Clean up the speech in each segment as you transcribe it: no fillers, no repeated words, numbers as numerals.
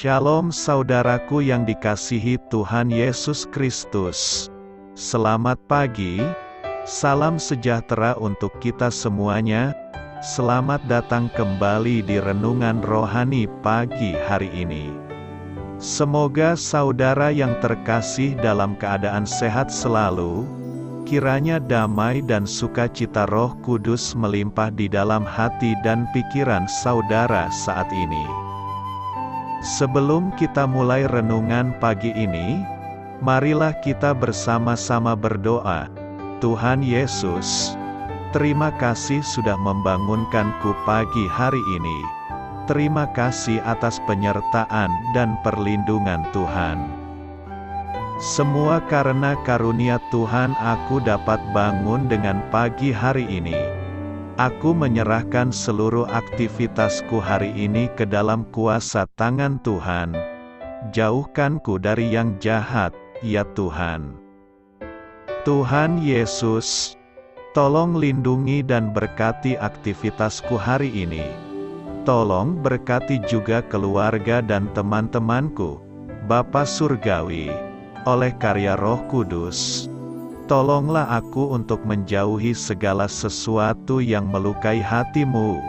Shalom saudaraku yang dikasihi Tuhan Yesus Kristus. Selamat pagi, salam sejahtera untuk kita semuanya. Selamat datang kembali di Renungan Rohani pagi hari ini. Semoga saudara yang terkasih dalam keadaan sehat selalu. Kiranya damai dan sukacita Roh Kudus melimpah di dalam hati dan pikiran saudara saat ini. Sebelum kita mulai renungan pagi ini, marilah kita bersama-sama berdoa. Tuhan Yesus, terima kasih sudah membangunkanku pagi hari ini. Terima kasih atas penyertaan dan perlindungan Tuhan. Semua karena karunia Tuhan aku dapat bangun dengan pagi hari ini. Aku menyerahkan seluruh aktivitasku hari ini ke dalam kuasa tangan Tuhan. Jauhkanku dari yang jahat, ya Tuhan. Tuhan Yesus, tolong lindungi dan berkati aktivitasku hari ini. Tolong berkati juga keluarga dan teman-temanku, Bapa Surgawi, oleh karya Roh Kudus. Tolonglah aku untuk menjauhi segala sesuatu yang melukai hati-Mu.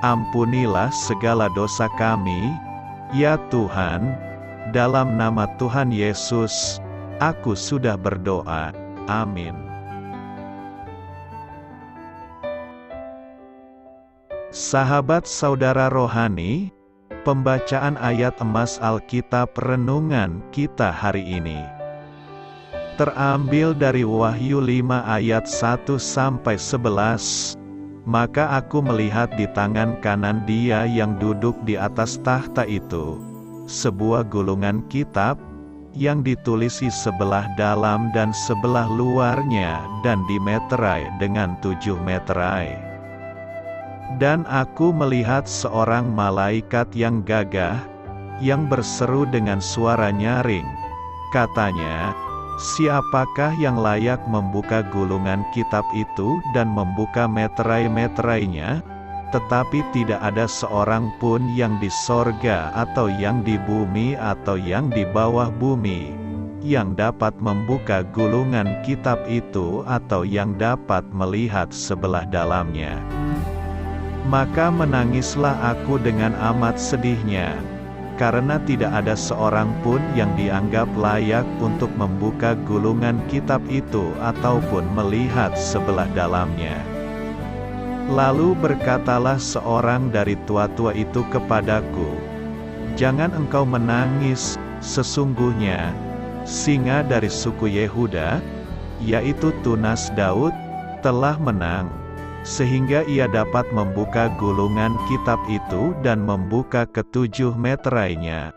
Ampunilah segala dosa kami, ya Tuhan. Dalam nama Tuhan Yesus, aku sudah berdoa. Amin. Sahabat saudara rohani, pembacaan ayat emas Alkitab renungan kita hari ini terambil dari Wahyu 5 ayat 1-11. Maka aku melihat di tangan kanan Dia yang duduk di atas tahta itu sebuah gulungan kitab, yang ditulisi sebelah dalam dan sebelah luarnya, dan dimeterai dengan 7 meterai. Dan aku melihat seorang malaikat yang gagah, yang berseru dengan suara nyaring. Katanya, siapakah yang layak membuka gulungan kitab itu dan membuka meterai-meterainya? Tetapi tidak ada seorang pun yang di sorga atau yang di bumi atau yang di bawah bumi, yang dapat membuka gulungan kitab itu atau yang dapat melihat sebelah dalamnya. Maka menangislah aku dengan amat sedihnya, karena tidak ada seorang pun yang dianggap layak untuk membuka gulungan kitab itu ataupun melihat sebelah dalamnya. Lalu berkatalah seorang dari tua-tua itu kepadaku, "Jangan engkau menangis, sesungguhnya singa dari suku Yehuda, yaitu tunas Daud, telah menang, sehingga ia dapat membuka gulungan kitab itu dan membuka ke-7 meterainya."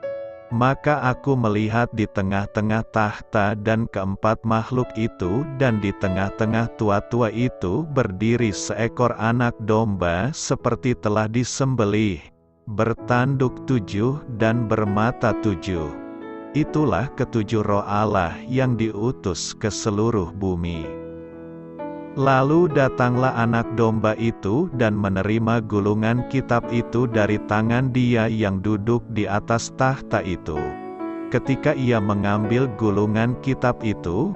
Maka aku melihat di tengah-tengah tahta dan keempat makhluk itu, dan di tengah-tengah tua-tua itu berdiri seekor anak domba seperti telah disembelih, bertanduk 7 dan bermata 7. Itulah ke-7 roh Allah yang diutus ke seluruh bumi. Lalu datanglah anak domba itu dan menerima gulungan kitab itu dari tangan Dia yang duduk di atas tahta itu. Ketika ia mengambil gulungan kitab itu,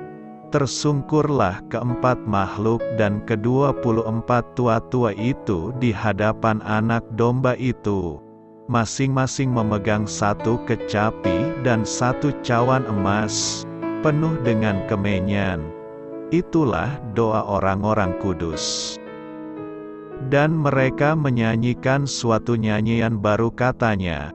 tersungkurlah keempat makhluk dan ke-24 tua-tua itu di hadapan anak domba itu, masing-masing memegang 1 kecapi dan 1 cawan emas, penuh dengan kemenyan. Itulah doa orang-orang kudus. Dan mereka menyanyikan suatu nyanyian baru, katanya,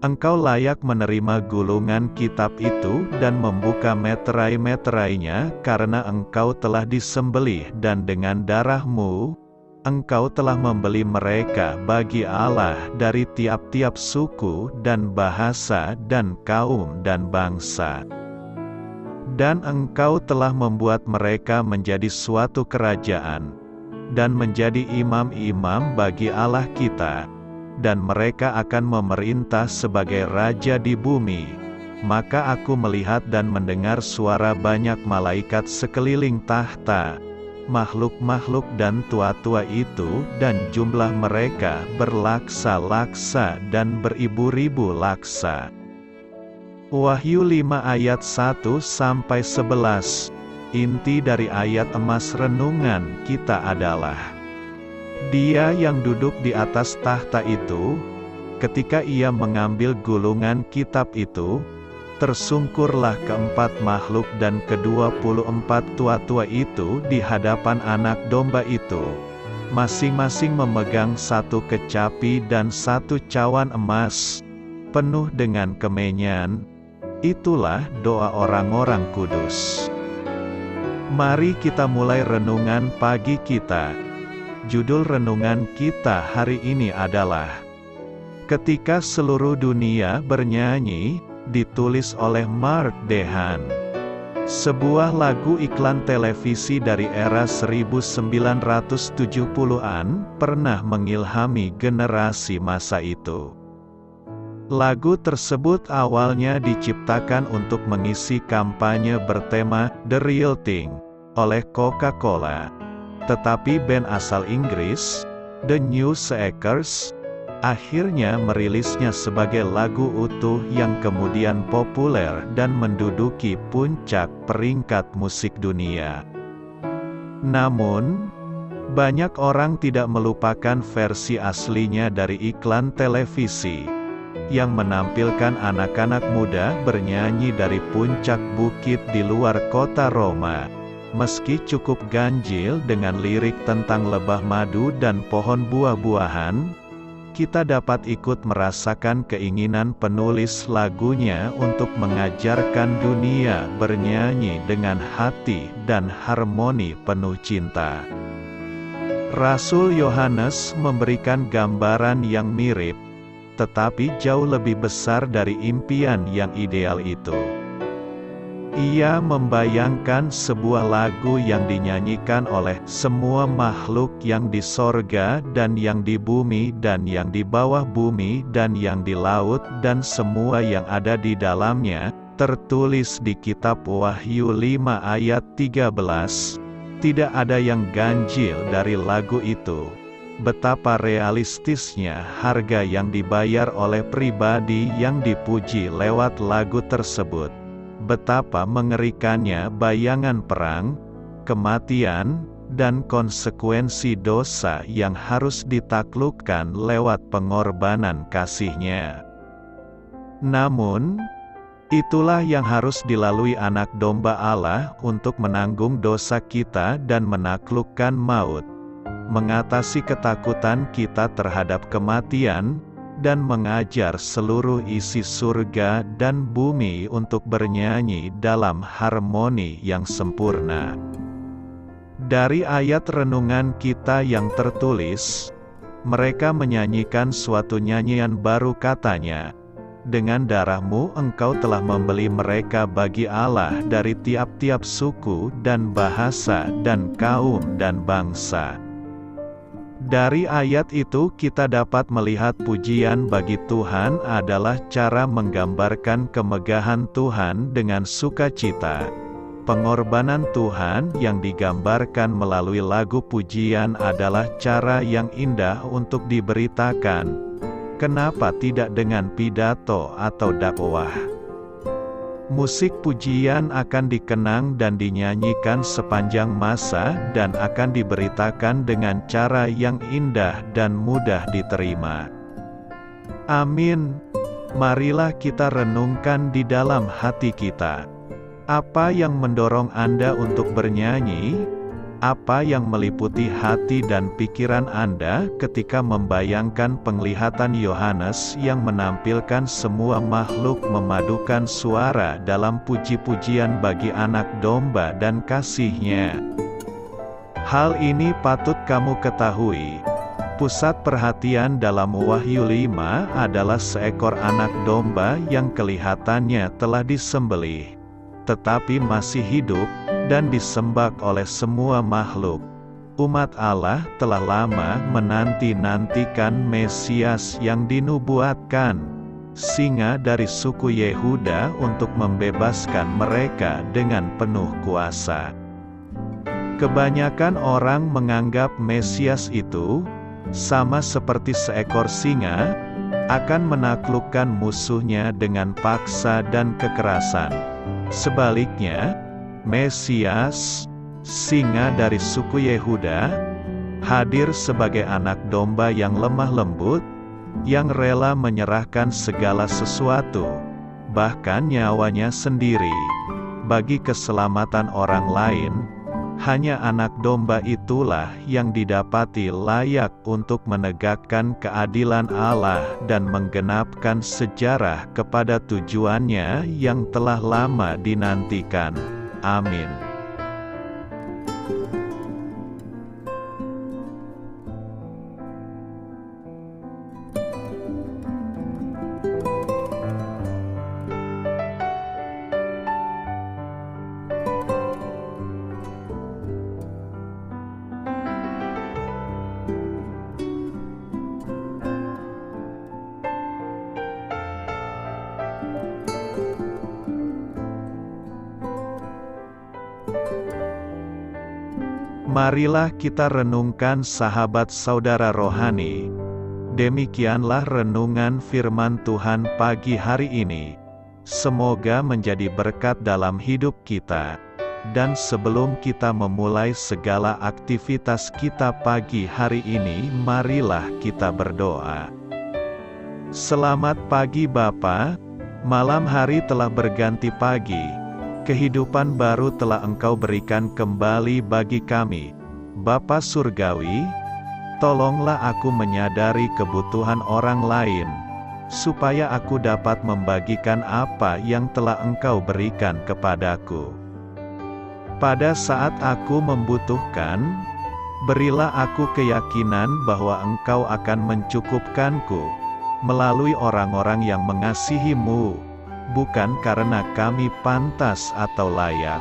"Engkau layak menerima gulungan kitab itu dan membuka meterai-meterainya, karena engkau telah disembelih dan dengan darah-Mu, engkau telah membeli mereka bagi Allah dari tiap-tiap suku dan bahasa dan kaum dan bangsa. Dan engkau telah membuat mereka menjadi suatu kerajaan, dan menjadi imam-imam bagi Allah kita, dan mereka akan memerintah sebagai raja di bumi." Maka aku melihat dan mendengar suara banyak malaikat sekeliling tahta, makhluk-makhluk dan tua-tua itu, dan jumlah mereka berlaksa-laksa dan beribu-ribu laksa. Wahyu 5 ayat 1-11. Inti dari ayat emas renungan kita adalah Dia yang duduk di atas tahta itu, ketika ia mengambil gulungan kitab itu, tersungkurlah keempat makhluk dan ke-24 tua-tua itu di hadapan anak domba itu, masing-masing memegang satu kecapi dan satu cawan emas, penuh dengan kemenyan. Itulah doa orang-orang kudus. Mari kita mulai renungan pagi kita. Judul renungan kita hari ini adalah Ketika Seluruh Dunia Bernyanyi, ditulis oleh Mark Dehan. Sebuah lagu iklan televisi dari era 1970-an pernah mengilhami generasi masa itu. Lagu tersebut awalnya diciptakan untuk mengisi kampanye bertema The Real Thing oleh Coca-Cola. Tetapi band asal Inggris, The New Shakers, akhirnya merilisnya sebagai lagu utuh yang kemudian populer dan menduduki puncak peringkat musik dunia. Namun, banyak orang tidak melupakan versi aslinya dari iklan televisi, yang menampilkan anak-anak muda bernyanyi dari puncak bukit di luar kota Roma. Meski cukup ganjil dengan lirik tentang lebah madu dan pohon buah-buahan, kita dapat ikut merasakan keinginan penulis lagunya untuk mengajarkan dunia bernyanyi dengan hati dan harmoni penuh cinta. Rasul Yohanes memberikan gambaran yang mirip, tetapi jauh lebih besar dari impian yang ideal itu. Ia membayangkan sebuah lagu yang dinyanyikan oleh semua makhluk yang di sorga dan yang di bumi dan yang di bawah bumi dan yang di laut dan semua yang ada di dalamnya, tertulis di kitab Wahyu 5 ayat 13. Tidak ada yang ganjil dari lagu itu. Betapa realistisnya harga yang dibayar oleh pribadi yang dipuji lewat lagu tersebut. Betapa mengerikannya bayangan perang, kematian, dan konsekuensi dosa yang harus ditaklukkan lewat pengorbanan kasihnya. Namun, itulah yang harus dilalui anak domba Allah untuk menanggung dosa kita dan menaklukkan maut, mengatasi ketakutan kita terhadap kematian, dan mengajar seluruh isi surga dan bumi untuk bernyanyi dalam harmoni yang sempurna. Dari ayat renungan kita yang tertulis, mereka menyanyikan suatu nyanyian baru, katanya, dengan darahmu engkau telah membeli mereka bagi Allah dari tiap-tiap suku dan bahasa dan kaum dan bangsa. Dari ayat itu kita dapat melihat pujian bagi Tuhan adalah cara menggambarkan kemegahan Tuhan dengan sukacita. Pengorbanan Tuhan yang digambarkan melalui lagu pujian adalah cara yang indah untuk diberitakan. Kenapa tidak dengan pidato atau dakwah? Musik pujian akan dikenang dan dinyanyikan sepanjang masa dan akan diberitakan dengan cara yang indah dan mudah diterima. Amin. Marilah kita renungkan di dalam hati kita. Apa yang mendorong Anda untuk bernyanyi? Apa yang meliputi hati dan pikiran Anda ketika membayangkan penglihatan Yohanes yang menampilkan semua makhluk memadukan suara dalam puji-pujian bagi anak domba dan kasihnya? Hal ini patut kamu ketahui. Pusat perhatian dalam Wahyu 5 adalah seekor anak domba yang kelihatannya telah disembelih, tetapi masih hidup, dan disembah oleh semua makhluk. Umat Allah telah lama menanti-nantikan Mesias yang dinubuatkan, singa dari suku Yehuda untuk membebaskan mereka dengan penuh kuasa. Kebanyakan orang menganggap Mesias itu sama seperti seekor singa, akan menaklukkan musuhnya dengan paksa dan kekerasan. Sebaliknya, Mesias, singa dari suku Yehuda, hadir sebagai anak domba yang lemah lembut, yang rela menyerahkan segala sesuatu, bahkan nyawanya sendiri, bagi keselamatan orang lain. Hanya anak domba itulah yang didapati layak untuk menegakkan keadilan Allah dan menggenapkan sejarah kepada tujuannya yang telah lama dinantikan. Amin. Marilah kita renungkan sahabat saudara rohani. Demikianlah renungan firman Tuhan pagi hari ini. Semoga menjadi berkat dalam hidup kita. Dan sebelum kita memulai segala aktivitas kita pagi hari ini, marilah kita berdoa. Selamat pagi Bapa, malam hari telah berganti pagi. Kehidupan baru telah Engkau berikan kembali bagi kami. Bapa Surgawi, tolonglah aku menyadari kebutuhan orang lain, supaya aku dapat membagikan apa yang telah Engkau berikan kepadaku. Pada saat aku membutuhkan, berilah aku keyakinan bahwa Engkau akan mencukupkanku, melalui orang-orang yang mengasihi-Mu, bukan karena kami pantas atau layak,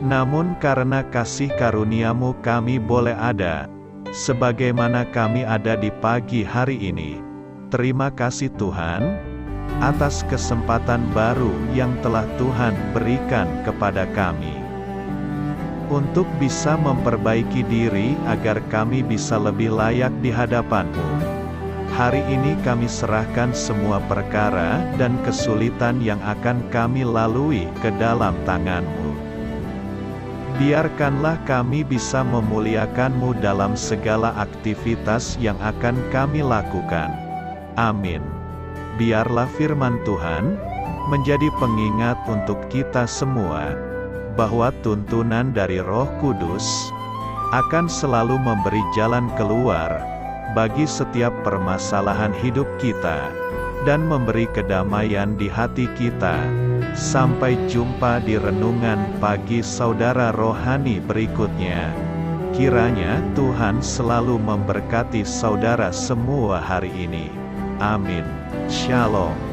namun karena kasih karunia-Mu kami boleh ada, sebagaimana kami ada di pagi hari ini. Terima kasih Tuhan, atas kesempatan baru yang telah Tuhan berikan kepada kami, untuk bisa memperbaiki diri agar kami bisa lebih layak di hadapan-Mu. Hari ini kami serahkan semua perkara dan kesulitan yang akan kami lalui ke dalam tangan-Mu. Biarkanlah kami bisa memuliakan-Mu dalam segala aktivitas yang akan kami lakukan. Amin. Biarlah firman Tuhan menjadi pengingat untuk kita semua, bahwa tuntunan dari Roh Kudus akan selalu memberi jalan keluar bagi setiap permasalahan hidup kita, dan memberi kedamaian di hati kita. Sampai jumpa di renungan pagi saudara rohani berikutnya. Kiranya Tuhan selalu memberkati saudara semua hari ini. Amin. Shalom.